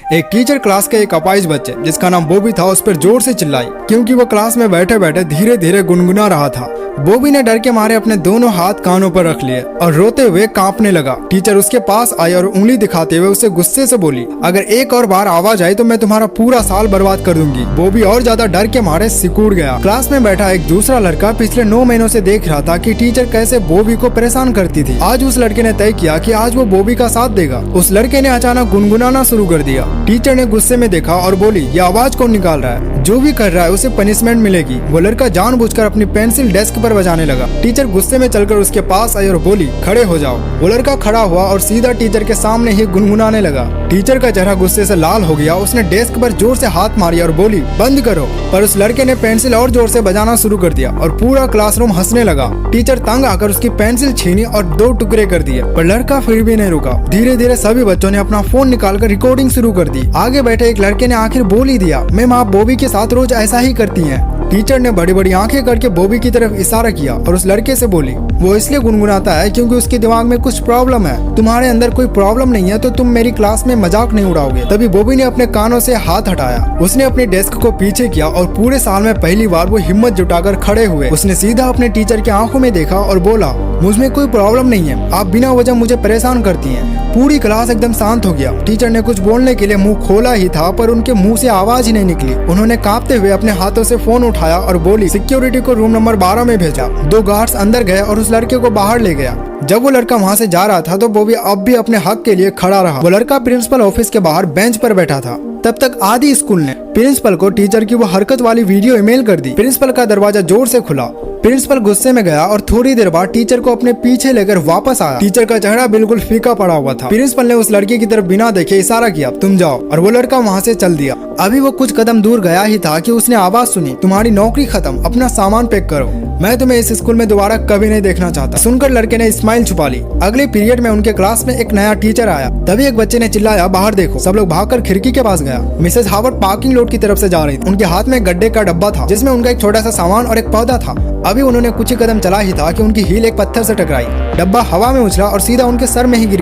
एक teacher class के एक अपाहिज बच्चे जिसका नाम बॉबी था उस पर जोर से चिल्लाई क्योंकि वो क्लास में बैठे बैठे धीरे धीरे गुनगुना रहा था। बॉबी ने डर के मारे अपने दोनों हाथ कानों पर रख लिए और रोते हुए कांपने लगा। टीचर उसके पास आई और उंगली दिखाते हुए उसे गुस्से से बोली, अगर एक और बार आवाज आई तो मैं तुम्हारा पूरा साल बर्बाद कर दूंगी। बॉबी और ज्यादा डर के मारे सिकुड़ गया। क्लास में बैठा एक दूसरा लड़का पिछले 9 महीनों से देख रहा था कि टीचर कैसे बॉबी को परेशान करती थी। आज उस लड़के ने तय किया कि आज वो बॉबी का साथ देगा। उस लड़के ने अचानक गुनगुनाना शुरू कर दिया। टीचर ने गुस्से में देखा और बोली, ये आवाज कौन निकाल रहा है? जो भी कर रहा है उसे पनिशमेंट मिलेगी। वो लड़का जानबूझकर अपनी पेंसिल डेस्क पर बजाने लगा। टीचर गुस्से में चलकर उसके पास आई और बोली, खड़े हो जाओ। वो लड़का खड़ा हुआ और सीधा टीचर के सामने ही गुनगुनाने लगा। टीचर का चेहरा गुस्से से लाल हो गया। उसने डेस्क पर जोर से हाथ मारी और बोली, बंद करो। पर उस लड़के ने पेंसिल और जोर से बजाना शुरू कर दिया और पूरा क्लासरूम हंसने लगा। टीचर तंग आकर उसकी पेंसिल छीनी और 2 टुकड़े कर दिए, पर लड़का फिर भी नहीं रुका। धीरे धीरे सभी बच्चों ने अपना फोन निकालकर रिकॉर्डिंग शुरू कर दी। आगे बैठे एक लड़के ने आखिर बोल ही दिया, मैम आप बॉबी के साथ रोज ऐसा ही करती हैं। टीचर ने बड़ी बड़ी आंखें करके बॉबी की तरफ इशारा किया और उस लड़के से बोली, वो इसलिए गुनगुनाता है क्योंकि उसके दिमाग में कुछ प्रॉब्लम है। तुम्हारे अंदर कोई प्रॉब्लम नहीं है तो तुम मेरी क्लास में मजाक नहीं उड़ाओगे। तभी बॉबी ने अपने कानों से हाथ हटाया। उसने अपनी डेस्क को पीछे किया और पूरे साल में पहली बार वो हिम्मत जुटाकर खड़े हुए। उसने सीधा अपने टीचर की आंखों में देखा और बोला, मुझमें कोई प्रॉब्लम नहीं है, आप बिना वजह मुझे परेशान करती हैं। पूरी क्लास एकदम शांत हो गया। टीचर ने कुछ बोलने के लिए मुंह खोला ही था पर उनके मुंह से आवाज ही नहीं निकली। उन्होंने कांपते हुए अपने हाथों से फोन उठाया और बोली, सिक्योरिटी को रूम नंबर 12 में भेजा। 2 गार्ड्स अंदर गए और उस लड़के को बाहर ले गया। जब वो लड़का वहाँ से जा रहा था तो बॉबी अब भी अपने हक के लिए खड़ा रहा। वो लड़का प्रिंसिपल ऑफिस के बाहर बेंच पर बैठा था। तब तक आदि स्कूल ने प्रिंसिपल को टीचर की वो हरकत वाली वीडियो ईमेल कर दी। प्रिंसिपल का दरवाजा जोर से खुला। प्रिंसिपल गुस्से में गया और थोड़ी देर बाद टीचर को अपने पीछे लेकर वापस आया। टीचर का चेहरा बिल्कुल फीका पड़ा हुआ था। प्रिंसिपल ने उस लड़के की तरफ बिना देखे इशारा किया, तुम जाओ, और वो लड़का वहाँ से चल दिया। अभी वो कुछ कदम दूर गया ही था कि उसने आवाज सुनी, तुम्हारी नौकरी खत्म, अपना सामान पैक करो, मैं तुम्हें इस स्कूल में दोबारा कभी नहीं देखना चाहता। सुनकर लड़के ने स्माइल छुपा ली। अगले पीरियड में उनके क्लास में एक नया टीचर आया। तभी एक बच्चे ने चिल्लाया, बाहर देखो। सब लोग भागकर खिड़की के पास गया। मिसेस हावर्ड पार्किंग लॉट की तरफ से जा रही थी। उनके हाथ में गड्ढे का डब्बा था जिसमें उनका एक छोटा सा सामान और एक पौधा था। अभी उन्होंने कुछ ही कदम चला ही था कि उनकी हील एक पत्थर से टकराई। डब्बा हवा में उछला और सीधा उनके सर में ही गिर